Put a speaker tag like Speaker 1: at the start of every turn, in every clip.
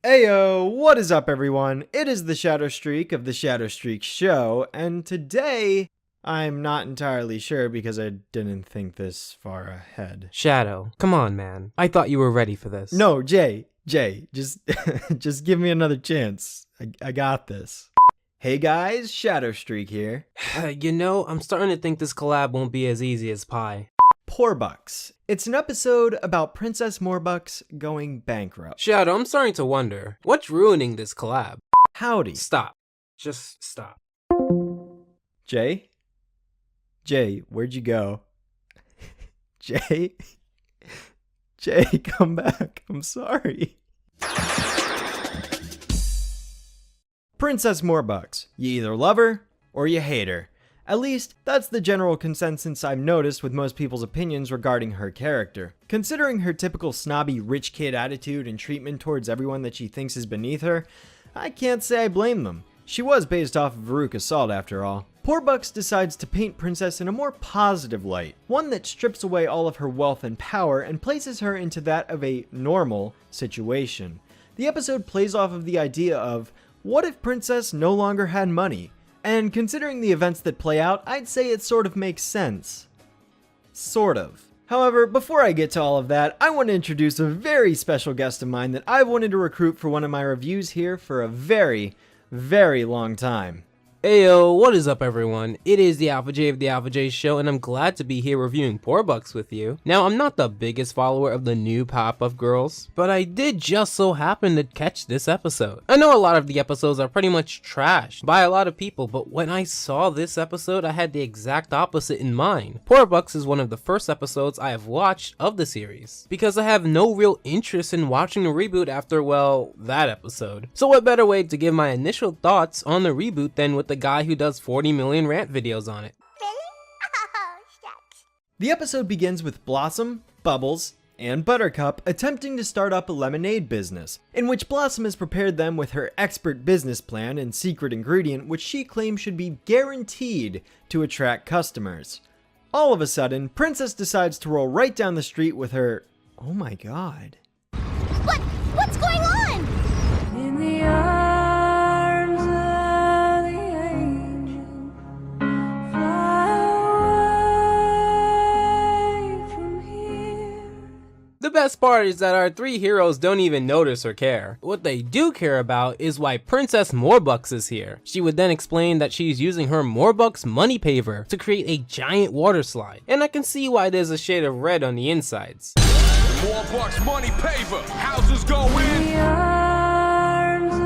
Speaker 1: Ayo, what is up everyone? It is the Shadow Streak of TheAlphaJayShow, and today, I'm not entirely sure because I didn't think this far ahead.
Speaker 2: Shadow, come on man. I thought you were ready for this.
Speaker 1: No, Jay, just just give me another chance. I got this. Hey guys, Shadow Streak here.
Speaker 2: You know, I'm starting to think this collab won't be as easy as pie.
Speaker 1: Poorbucks. It's an episode about Princess Poorbucks going bankrupt.
Speaker 2: Shadow, I'm starting to wonder, what's ruining this collab?
Speaker 1: Howdy.
Speaker 2: Stop. Just stop.
Speaker 1: Jay? Jay, where'd you go? Jay? Jay, come back. I'm sorry. Princess Poorbucks. You either love her or you hate her. At least, that's the general consensus I've noticed with most people's opinions regarding her character. Considering her typical snobby rich kid attitude and treatment towards everyone that she thinks is beneath her, I can't say I blame them. She was based off of Veruca's Salt after all. Poorbucks decides to paint Princess in a more positive light, one that strips away all of her wealth and power and places her into that of a normal situation. The episode plays off of the idea of, what if Princess no longer had money? And considering the events that play out, I'd say it sort of makes sense. Sort of. However, before I get to all of that, I want to introduce a very special guest of mine that I've wanted to recruit for one of my reviews here for a very, very long time.
Speaker 2: Ayo, what is up everyone? It is the Alpha J of the Alpha J Show, and I'm glad to be here reviewing Poorbucks with you. Now, I'm not the biggest follower of the new Powerpuff girls, but I did just so happen to catch this episode. I know a lot of the episodes are pretty much trashed by a lot of people, but when I saw this episode, I had the exact opposite in mind. Poorbucks is one of the first episodes I have watched of the series, because I have no real interest in watching the reboot after, well, that episode. So what better way to give my initial thoughts on the reboot than with the guy who does 40 million rant videos on it.
Speaker 1: The episode begins with Blossom, Bubbles, and Buttercup attempting to start up a lemonade business, in which Blossom has prepared them with her expert business plan and secret ingredient which she claims should be guaranteed to attract customers. All of a sudden, Princess decides to roll right down the street with her... oh my god.
Speaker 3: What's going on?
Speaker 4: In the arms of the angel, fly away from here.
Speaker 2: The best part is that our three heroes don't even notice or care. What they do care about is why Princess Poorbucks is here. She would then explain that she's using her Poorbucks money paver to create a giant water slide, and I can see why there's a shade of red on the insides.
Speaker 5: Poorbucks money paver, houses go in.
Speaker 4: The arms of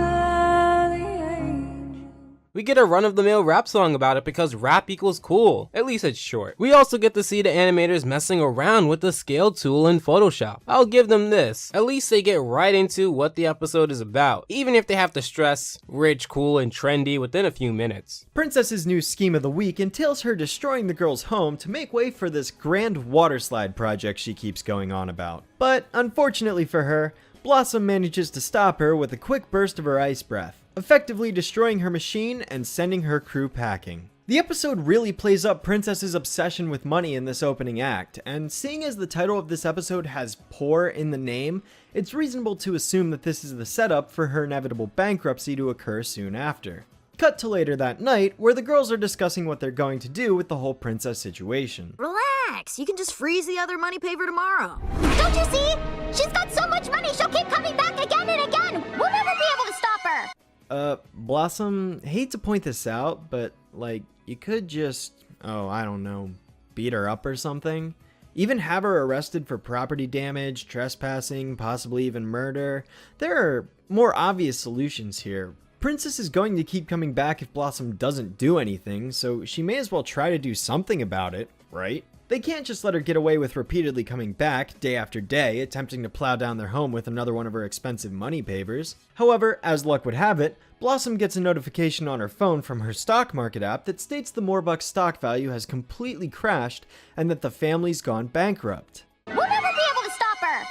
Speaker 4: the angel.
Speaker 2: We get a run-of-the-mill rap song about it because rap equals cool. At least it's short. We also get to see the animators messing around with the scale tool in Photoshop. I'll give them this. At least they get right into what the episode is about, even if they have to stress rich, cool, and trendy within a few minutes.
Speaker 1: Princess's new scheme of the week entails her destroying the girl's home to make way for this grand water slide project she keeps going on about. But unfortunately for her, Blossom manages to stop her with a quick burst of her ice breath, effectively destroying her machine and sending her crew packing. The episode really plays up Princess's obsession with money in this opening act, and seeing as the title of this episode has poor in the name, it's reasonable to assume that this is the setup for her inevitable bankruptcy to occur soon after. Cut to later that night, where the girls are discussing what they're going to do with the whole Princess situation.
Speaker 3: Relax, you can just freeze the other money paver tomorrow. Don't you see? She's got so much money, she'll keep coming back again and again. We'll never be able to stop her.
Speaker 1: Blossom, hate to point this out, but, like, you could just, I don't know, beat her up or something? Even have her arrested for property damage, trespassing, possibly even murder. There are more obvious solutions here. Princess is going to keep coming back if Blossom doesn't do anything, so she may as well try to do something about it, right? They can't just let her get away with repeatedly coming back, day after day, attempting to plow down their home with another one of her expensive money pavers. However, as luck would have it, Blossom gets a notification on her phone from her stock market app that states the Poorbucks stock value has completely crashed and that the family's gone bankrupt.
Speaker 3: We'll never be able to stop her.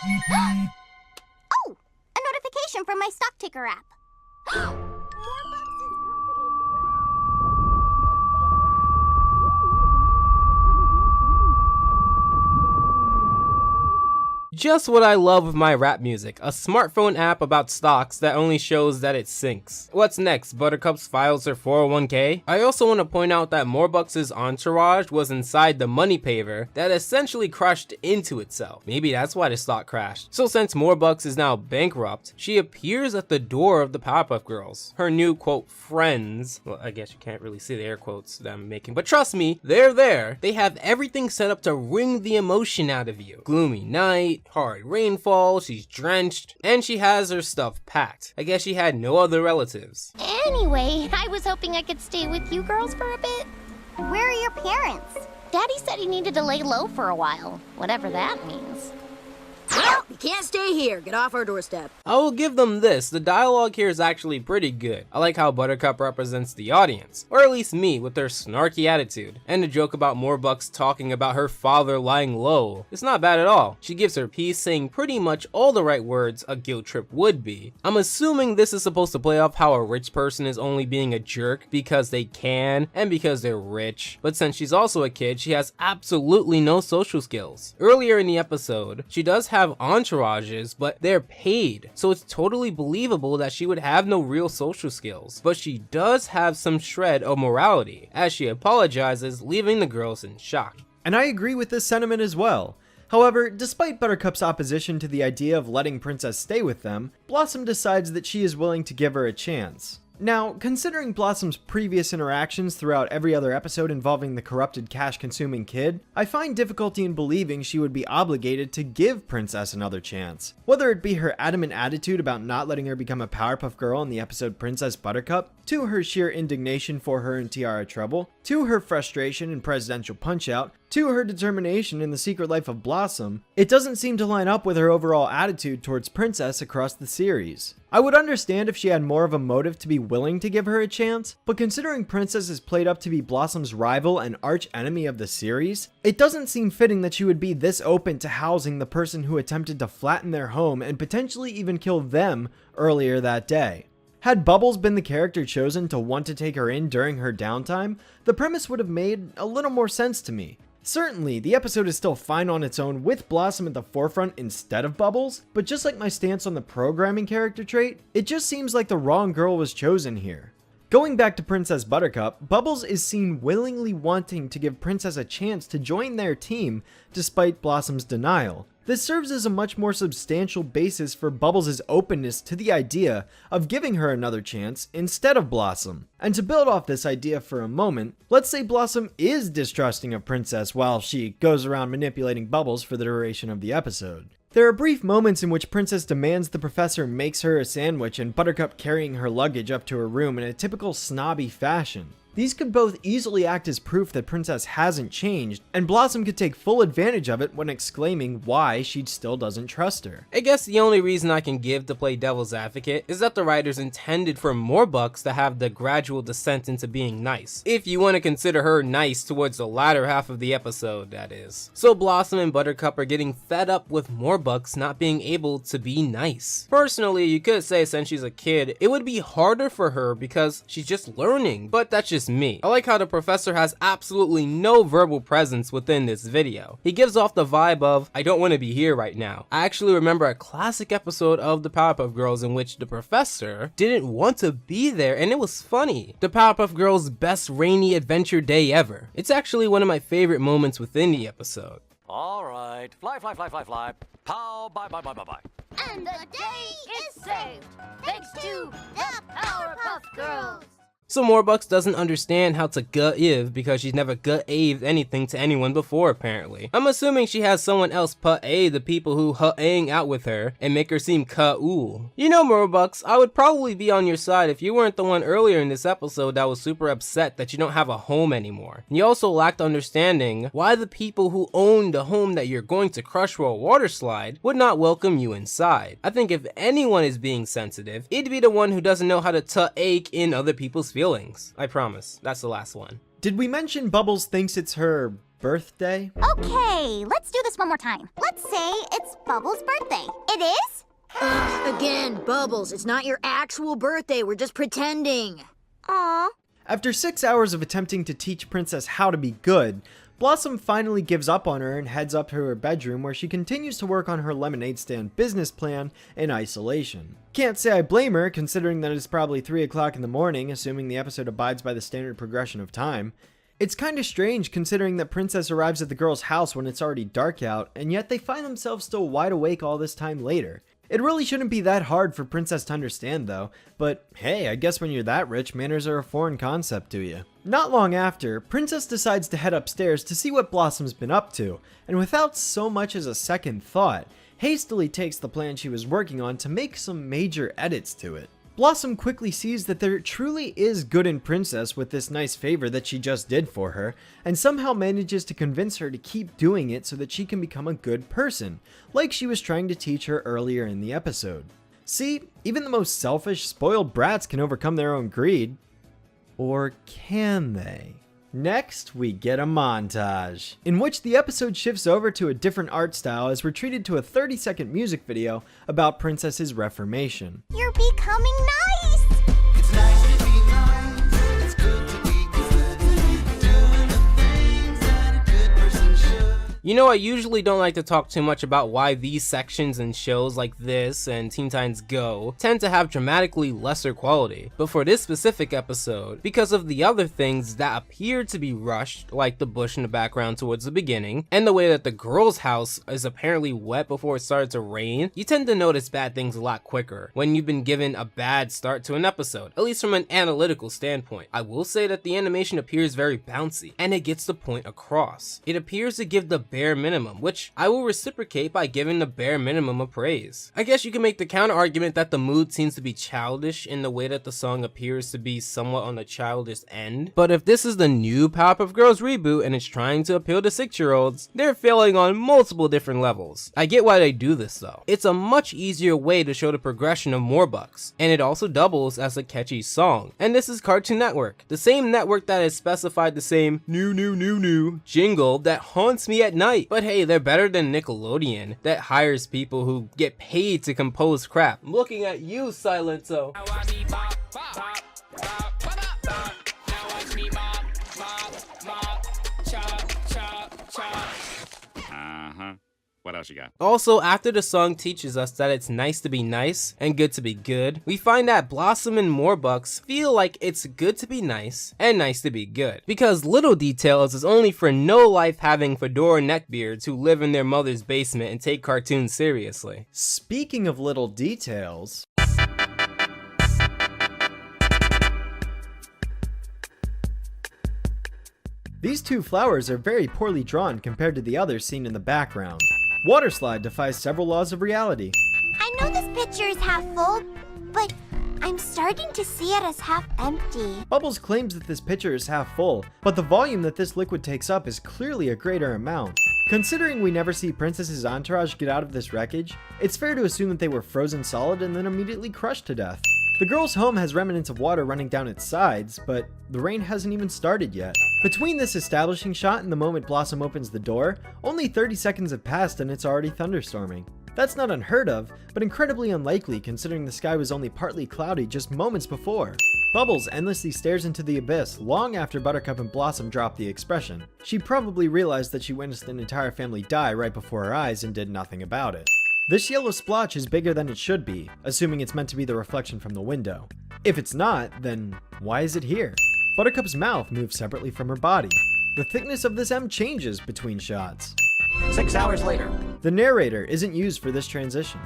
Speaker 3: Oh, a notification from my stock ticker app.
Speaker 2: Just what I love with my rap music, a smartphone app about stocks that only shows that it sinks. What's next? Buttercup's files her 401k? I also want to point out that Poorbucks' entourage was inside the money paver that essentially crushed into itself. Maybe that's why the stock crashed. So since Poorbucks is now bankrupt, she appears at the door of the Powerpuff Girls. Her new, quote, friends, well, I guess you can't really see the air quotes that I'm making, but trust me, they're there. They have everything set up to wring the emotion out of you. Gloomy night, hard rainfall, she's drenched, and she has her stuff packed. I guess she had no other relatives.
Speaker 3: Anyway, I was hoping I could stay with you girls for a bit. Where are your parents? Daddy said he needed to lay low for a while, whatever that means.
Speaker 6: Well, you can't stay here. Get off our doorstep.
Speaker 2: I will give them this, the dialogue here is actually pretty good. I like how Buttercup represents the audience, or at least me, with their snarky attitude. And the joke about Poorbucks talking about her father lying low. It's not bad at all. She gives her piece saying pretty much all the right words a guilt trip would be. I'm assuming this is supposed to play off how a rich person is only being a jerk because they can and because they're rich. But since she's also a kid, she has absolutely no social skills. Earlier in the episode, she does have entourages, but they're paid, so it's totally believable that she would have no real social skills. But she does have some shred of morality, as she apologizes, leaving the girls in shock.
Speaker 1: And I agree with this sentiment as well. However, despite Buttercup's opposition to the idea of letting Princess stay with them, Blossom decides that she is willing to give her a chance. Now, considering Blossom's previous interactions throughout every other episode involving the corrupted cash-consuming kid, I find difficulty in believing she would be obligated to give Princess another chance. Whether it be her adamant attitude about not letting her become a Powerpuff Girl in the episode Princess Buttercup, to her sheer indignation for her and Tiara trouble, to her frustration in Presidential Punch-Out, to her determination in The Secret Life of Blossom, it doesn't seem to line up with her overall attitude towards Princess across the series. I would understand if she had more of a motive to be willing to give her a chance, but considering Princess is played up to be Blossom's rival and arch enemy of the series, it doesn't seem fitting that she would be this open to housing the person who attempted to flatten their home and potentially even kill them earlier that day. Had Bubbles been the character chosen to want to take her in during her downtime, the premise would have made a little more sense to me. Certainly, the episode is still fine on its own with Blossom at the forefront instead of Bubbles, but just like my stance on the programming character trait, it just seems like the wrong girl was chosen here. Going back to Princess Buttercup, Bubbles is seen willingly wanting to give Princess a chance to join their team despite Blossom's denial. This serves as a much more substantial basis for Bubbles' openness to the idea of giving her another chance instead of Blossom. And to build off this idea for a moment, let's say Blossom is distrusting of Princess while she goes around manipulating Bubbles for the duration of the episode. There are brief moments in which Princess demands the professor makes her a sandwich and Buttercup carrying her luggage up to her room in a typical snobby fashion. These could both easily act as proof that Princess hasn't changed, and Blossom could take full advantage of it when exclaiming why she still doesn't trust her.
Speaker 2: I guess the only reason I can give to play devil's advocate is that the writers intended for Poorbucks to have the gradual descent into being nice. If you want to consider her nice towards the latter half of the episode, that is. So Blossom and Buttercup are getting fed up with Poorbucks not being able to be nice. Personally, you could say since she's a kid, it would be harder for her because she's just learning, but that's just me. I like how the professor has absolutely no verbal presence within this video. He gives off the vibe of, I don't want to be here right now. I actually remember a classic episode of the Powerpuff Girls in which the professor didn't want to be there and it was funny. The Powerpuff Girls' best rainy adventure day ever. It's actually one of my favorite moments within the episode.
Speaker 7: All right, fly, fly, fly, fly, fly. Pow, bye, bye, bye, bye, bye.
Speaker 3: And the day is saved, thanks to the Powerpuff Girls.
Speaker 2: So Poorbucks doesn't understand how to give because she's never gave anything to anyone before apparently. I'm assuming she has someone else a the people who hang out with her and make her seem cool. You know Poorbucks, I would probably be on your side if you weren't the one earlier in this episode that was super upset that you don't have a home anymore. And you also lacked understanding why the people who own the home that you're going to crush for a water slide would not welcome you inside. I think if anyone is being sensitive, it'd be the one who doesn't know how to ache in other people's feelings. I promise. That's the last one.
Speaker 1: Did we mention Bubbles thinks it's her birthday?
Speaker 3: Okay, let's do this one more time. Let's say it's Bubbles' birthday. It is?
Speaker 6: Again, Bubbles, it's not your actual birthday. We're just pretending.
Speaker 3: Aw.
Speaker 1: After 6 hours of attempting to teach Princess how to be good, Blossom finally gives up on her and heads up to her bedroom where she continues to work on her lemonade stand business plan in isolation. Can't say I blame her, considering that it's probably 3 o'clock in the morning, assuming the episode abides by the standard progression of time. It's kinda strange considering that Princess arrives at the girl's house when it's already dark out, and yet they find themselves still wide awake all this time later. It really shouldn't be that hard for Princess to understand though, but hey, I guess when you're that rich, manners are a foreign concept to you. Not long after, Princess decides to head upstairs to see what Blossom's been up to, and without so much as a second thought, hastily takes the plan she was working on to make some major edits to it. Blossom quickly sees that there truly is good in Princess with this nice favor that she just did for her, and somehow manages to convince her to keep doing it so that she can become a good person, like she was trying to teach her earlier in the episode. See, even the most selfish, spoiled brats can overcome their own greed. Or can they? Next, we get a montage, in which the episode shifts over to a different art style as we're treated to a 30-second music video about Princess's reformation.
Speaker 3: You're becoming nice!
Speaker 8: It's nice to be nice. It's good to be good. Doing the things that a good person should.
Speaker 2: You know, I usually don't like to talk too much about why these sections in shows like this and Teen Titans Go tend to have dramatically lesser quality, but for this specific episode, because of the other things that appear to be rushed, like the bush in the background towards the beginning, and the way that the girl's house is apparently wet before it started to rain, you tend to notice bad things a lot quicker when you've been given a bad start to an episode, at least from an analytical standpoint. I will say that the animation appears very bouncy, and it gets the point across. It appears to give the bare minimum, which I will reciprocate by giving the bare minimum of praise. I guess you can make the counter argument that the mood seems to be childish in the way that the song appears to be somewhat on the childish end, but if this is the new Powerpuff Girls reboot and it's trying to appeal to 6-year-olds, they're failing on multiple different levels. I get why they do this though. It's a much easier way to show the progression of Poorbucks, and it also doubles as a catchy song. And this is Cartoon Network, the same network that has specified the same new jingle that haunts me at night. But hey, they're better than Nickelodeon that hires people who get paid to compose crap. I'm looking at you, Silento.
Speaker 5: What else you got?
Speaker 2: Also, after the song teaches us that it's nice to be nice and good to be good, we find that Blossom and Poorbucks feel like it's good to be nice and nice to be good. Because Little Details is only for no-life having fedora neckbeards who live in their mother's basement and take cartoons seriously.
Speaker 1: Speaking of little details, these two flowers are very poorly drawn compared to the others seen in the background. Waterslide defies several laws of reality.
Speaker 3: I know this picture is half full, but I'm starting to see it as half empty.
Speaker 1: Bubbles claims that this pitcher is half full, but the volume that this liquid takes up is clearly a greater amount. Considering we never see Princess's entourage get out of this wreckage, it's fair to assume that they were frozen solid and then immediately crushed to death. The girl's home has remnants of water running down its sides, but the rain hasn't even started yet. Between this establishing shot and the moment Blossom opens the door, only 30 seconds have passed and it's already thunderstorming. That's not unheard of, but incredibly unlikely considering the sky was only partly cloudy just moments before. Bubbles endlessly stares into the abyss long after Buttercup and Blossom drop the expression. She probably realized that she witnessed an entire family die right before her eyes and did nothing about it. This yellow splotch is bigger than it should be, assuming it's meant to be the reflection from the window. If it's not, then why is it here? Buttercup's mouth moves separately from her body. The thickness of this M changes between shots.
Speaker 7: 6 hours later.
Speaker 1: The narrator isn't used for this transition.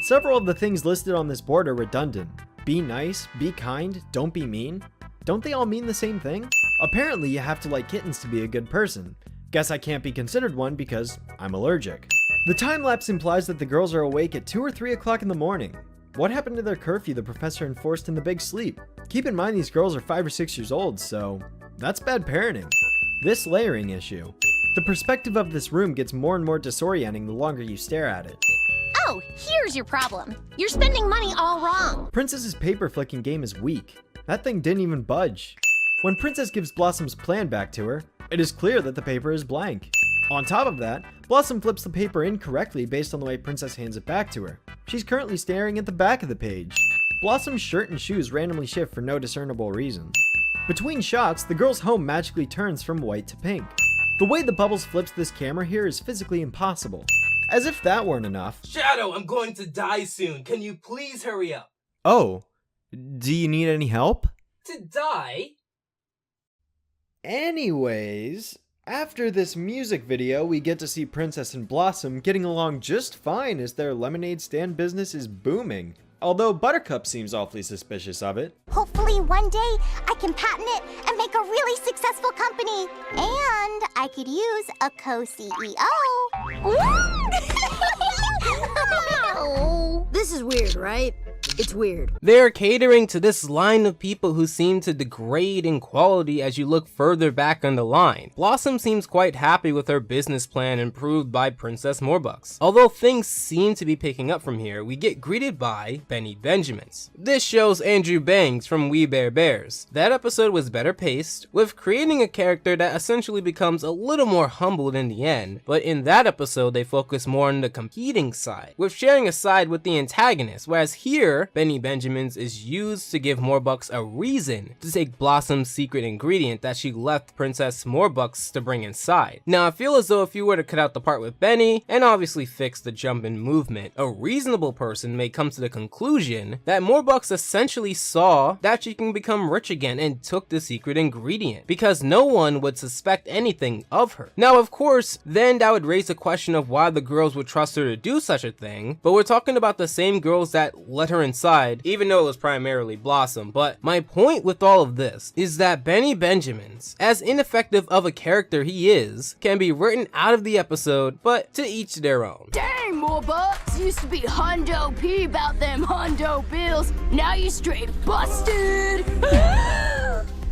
Speaker 1: Several of the things listed on this board are redundant. Be nice, be kind, don't be mean. Don't they all mean the same thing? Apparently you have to like kittens to be a good person. Guess I can't be considered one because I'm allergic. The time lapse implies that the girls are awake at 2 or 3 o'clock in the morning. What happened to their curfew the professor enforced in the big sleep? Keep in mind these girls are 5 or 6 years old, so that's bad parenting. This layering issue. The perspective of this room gets more and more disorienting the longer you stare at it.
Speaker 3: Oh, here's your problem. You're spending money all wrong.
Speaker 1: Princess's paper flicking game is weak. That thing didn't even budge. When Princess gives Blossom's plan back to her, it is clear that the paper is blank. On top of that, Blossom flips the paper incorrectly based on the way Princess hands it back to her. She's currently staring at the back of the page. Blossom's shirt and shoes randomly shift for no discernible reason. Between shots, the girl's home magically turns from white to pink. The way the Bubbles flips this camera here is physically impossible. As if that weren't enough.
Speaker 2: Shadow, I'm going to die soon. Can you please hurry up?
Speaker 1: Oh, do you need any help?
Speaker 2: To die?
Speaker 1: Anyways, after this music video, we get to see Princess and Blossom getting along just fine as their lemonade stand business is booming. Although Buttercup seems awfully suspicious of it.
Speaker 3: Hopefully one day I can patent it and make a really successful company. And I could use a co-CEO.
Speaker 6: This is weird, right? It's weird.
Speaker 2: They're catering to this line of people who seem to degrade in quality as you look further back on the line. Blossom seems quite happy with her business plan improved by Princess Poorbucks. Although things seem to be picking up from here, we get greeted by Benny Benjamins. This shows Andrew Bangs from We Bare Bears. That episode was better paced, with creating a character that essentially becomes a little more humbled in the end, but in that episode they focus more on the competing side, with sharing a side with the antagonist, whereas here, Benny Benjamins is used to give Poorbucks a reason to take Blossom's secret ingredient that she left Princess Poorbucks to bring inside. Now I feel as though if you were to cut out the part with Benny, and obviously fix the jump in movement, a reasonable person may come to the conclusion that Poorbucks essentially saw that she can become rich again and took the secret ingredient, because no one would suspect anything of her. Now of course, then that would raise the question of why the girls would trust her to do such a thing, but we're talking about the same girls that let her inside, even though it was primarily Blossom. But my point with all of this is that Benny Benjamins, as ineffective of a character he is, can be written out of the episode, but to each their own.
Speaker 9: Dang, Poorbucks used to be hundo P about them hundo bills. Now you straight busted.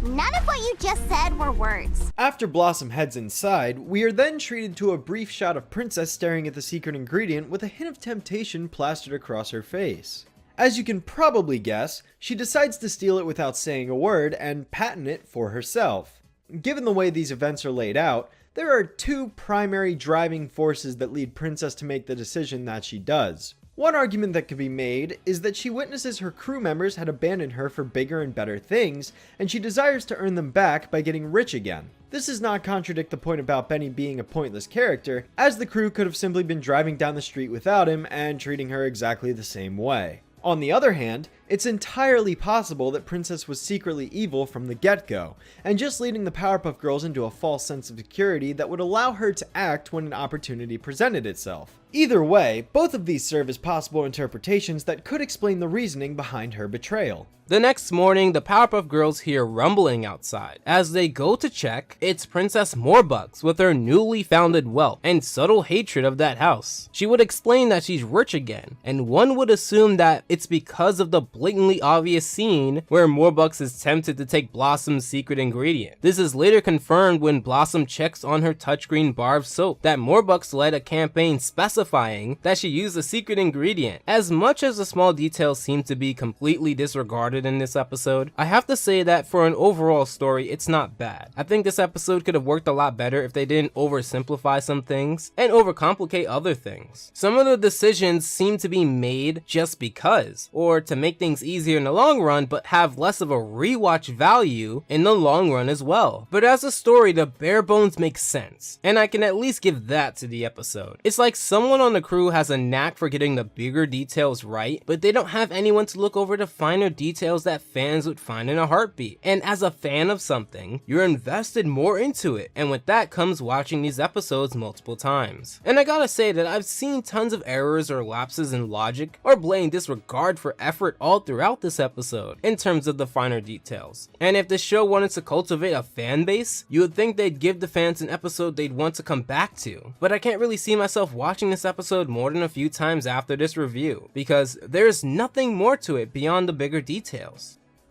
Speaker 3: None of what you just said were words.
Speaker 1: After Blossom heads inside, we are then treated to a brief shot of Princess staring at the secret ingredient with a hint of temptation plastered across her face. As you can probably guess, she decides to steal it without saying a word and patent it for herself. Given the way these events are laid out, there are two primary driving forces that lead Princess to make the decision that she does. One argument that could be made is that she witnesses her crew members had abandoned her for bigger and better things, and she desires to earn them back by getting rich again. This does not contradict the point about Benny being a pointless character, as the crew could have simply been driving down the street without him and treating her exactly the same way. On the other hand, it's entirely possible that Princess was secretly evil from the get-go, and just leading the Powerpuff Girls into a false sense of security that would allow her to act when an opportunity presented itself. Either way, both of these serve as possible interpretations that could explain the reasoning behind her betrayal.
Speaker 2: The next morning, the Powerpuff Girls hear rumbling outside. As they go to check, it's Princess Poorbucks with her newly founded wealth and subtle hatred of that house. She would explain that she's rich again, and one would assume that it's because of the blatantly obvious scene where Poorbucks is tempted to take Blossom's secret ingredient. This is later confirmed when Blossom checks on her touchscreen bar of soap that Poorbucks led a campaign specifying that she used the secret ingredient. As much as the small details seem to be completely disregarded in this episode, I have to say that for an overall story, it's not bad. I think this episode could have worked a lot better if they didn't oversimplify some things and overcomplicate other things. Some of the decisions seem to be made just because, or to make things easier in the long run, but have less of a rewatch value in the long run as well. But as a story, the bare bones makes sense, and I can at least give that to the episode. It's like someone on the crew has a knack for getting the bigger details right, but they don't have anyone to look over the finer details that fans would find in a heartbeat. And as a fan of something, you're invested more into it, and with that comes watching these episodes multiple times. And I gotta say that I've seen tons of errors or lapses in logic or blatant disregard for effort all throughout this episode in terms of the finer details. And if the show wanted to cultivate a fan base, you would think they'd give the fans an episode they'd want to come back to. But I can't really see myself watching this episode more than a few times after this review, because there's nothing more to it beyond the bigger details.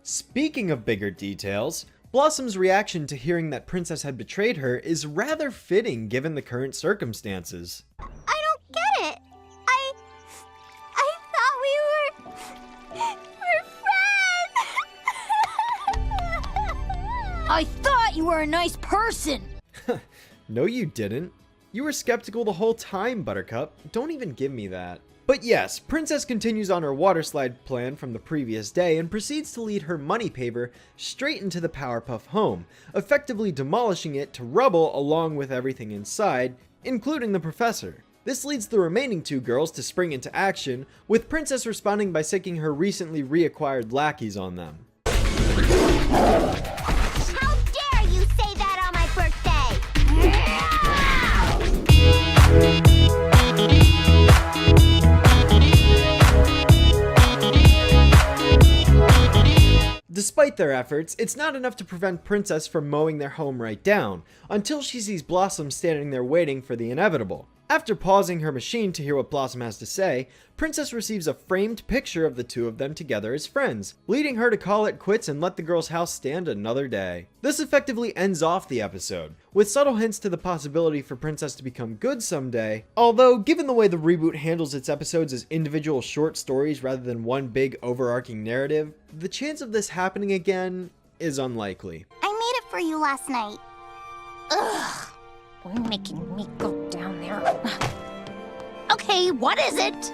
Speaker 1: Speaking of bigger details, Blossom's reaction to hearing that Princess had betrayed her is rather fitting given the current circumstances.
Speaker 3: I don't get it. I thought we're friends.
Speaker 6: I thought you were a nice person.
Speaker 1: No, you didn't. You were skeptical the whole time, Buttercup. Don't even give me that. But yes, Princess continues on her water slide plan from the previous day and proceeds to lead her money paver straight into the Powerpuff home, effectively demolishing it to rubble along with everything inside, including the professor. This leads the remaining two girls to spring into action, with Princess responding by sicking her recently reacquired lackeys on them.
Speaker 3: How dare you say that on my birthday?
Speaker 1: Despite their efforts, it's not enough to prevent Princess from mowing their home right down, until she sees Blossom standing there waiting for the inevitable. After pausing her machine to hear what Blossom has to say, Princess receives a framed picture of the two of them together as friends, leading her to call it quits and let the girl's house stand another day. This effectively ends off the episode, with subtle hints to the possibility for Princess to become good someday, although given the way the reboot handles its episodes as individual short stories rather than one big overarching narrative, the chance of this happening again is unlikely.
Speaker 3: I made it for you last night. Ugh, you're making me go down there. Okay, what is it?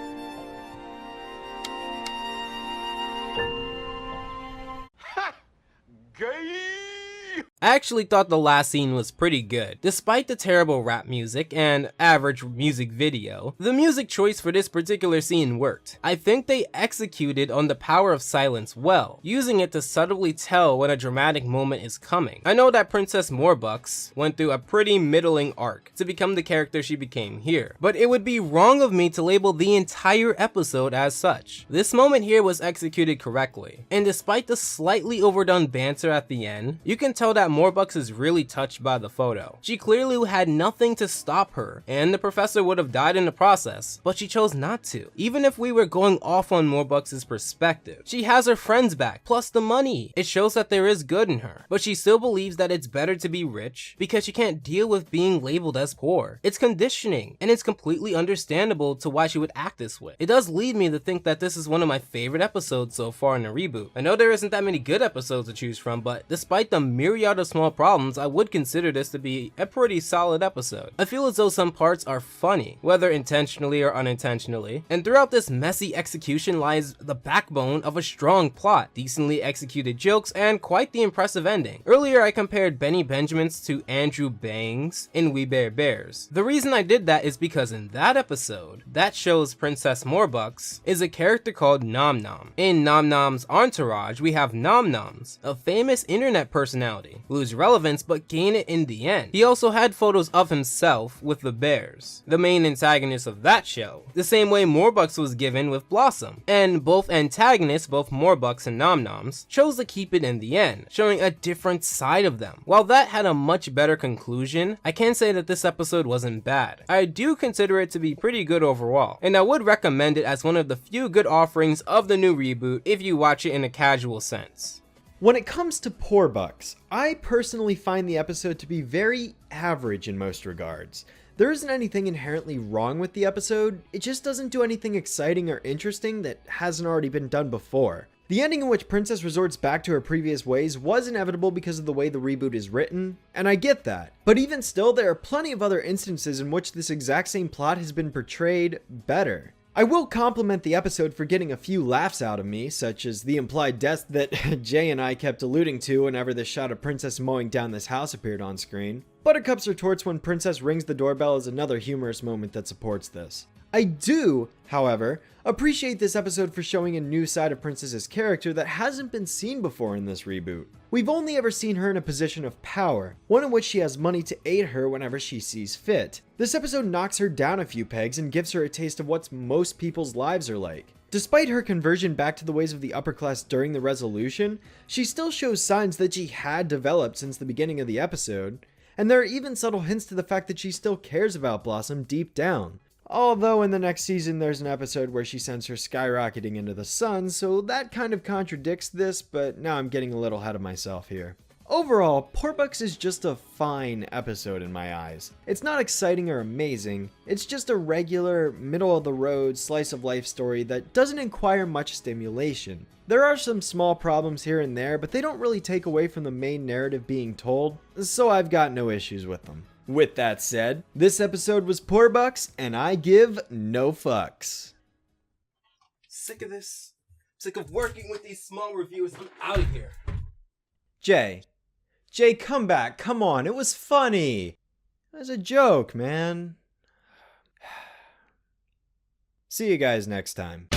Speaker 2: I actually thought the last scene was pretty good. Despite the terrible rap music and average music video, the music choice for this particular scene worked. I think they executed on the power of silence well, using it to subtly tell when a dramatic moment is coming. I know that Princess Poorbucks went through a pretty middling arc to become the character she became here, but it would be wrong of me to label the entire episode as such. This moment here was executed correctly, and despite the slightly overdone banter at the end, you can tell that Poorbucks is really touched by the photo. She clearly had nothing to stop her, and the professor would have died in the process, but she chose not to. Even if we were going off on Poorbucks' perspective, she has her friends back, plus the money. It shows that there is good in her, but she still believes that it's better to be rich because she can't deal with being labeled as poor. It's conditioning, and it's completely understandable to why she would act this way. It does lead me to think that this is one of my favorite episodes so far in the reboot. I know there isn't that many good episodes to choose from, but despite the myriad of small problems, I would consider this to be a pretty solid episode. I feel as though some parts are funny, whether intentionally or unintentionally, and throughout this messy execution lies the backbone of a strong plot, decently executed jokes, and quite the impressive ending. Earlier I compared Benny Benjamin's to Andrew Bangs in We Bare Bears. The reason I did that is because in that episode, that show's Princess Poorbucks is a character called Nom Nom. In Nom Nom's entourage, we have Nom Noms, a famous internet personality, lose relevance but gain it in the end. He also had photos of himself with the bears, the main antagonist of that show, the same way Poorbucks was given with Blossom, and both antagonists, both Poorbucks and Nom Noms, chose to keep it in the end, showing a different side of them. While that had a much better conclusion, I can say that this episode wasn't bad. I do consider it to be pretty good overall, and I would recommend it as one of the few good offerings of the new reboot if you watch it in a casual sense.
Speaker 1: When it comes to Poorbucks, I personally find the episode to be very average in most regards. There isn't anything inherently wrong with the episode, it just doesn't do anything exciting or interesting that hasn't already been done before. The ending in which Princess resorts back to her previous ways was inevitable because of the way the reboot is written, and I get that. But even still, there are plenty of other instances in which this exact same plot has been portrayed better. I will compliment the episode for getting a few laughs out of me, such as the implied death that Jay and I kept alluding to whenever the shot of Princess mowing down this house appeared on screen. Buttercup's retorts when Princess rings the doorbell is another humorous moment that supports this. I do, however, appreciate this episode for showing a new side of Princess's character that hasn't been seen before in this reboot. We've only ever seen her in a position of power, one in which she has money to aid her whenever she sees fit. This episode knocks her down a few pegs and gives her a taste of what most people's lives are like. Despite her conversion back to the ways of the upper class during the resolution, she still shows signs that she had developed since the beginning of the episode, and there are even subtle hints to the fact that she still cares about Blossom deep down. Although in the next season there's an episode where she sends her skyrocketing into the sun, so that kind of contradicts this, but now I'm getting a little ahead of myself here. Overall, Poorbucks is just a fine episode in my eyes. It's not exciting or amazing, it's just a regular, middle-of-the-road, slice-of-life story that doesn't require much stimulation. There are some small problems here and there, but they don't really take away from the main narrative being told, so I've got no issues with them. With that said, this episode was Poorbucks, and I give no fucks.
Speaker 2: Sick of this. Sick of working with these small reviewers. I'm out of here.
Speaker 1: Jay, come back. Come on, it was funny. It was a joke, man. See you guys next time.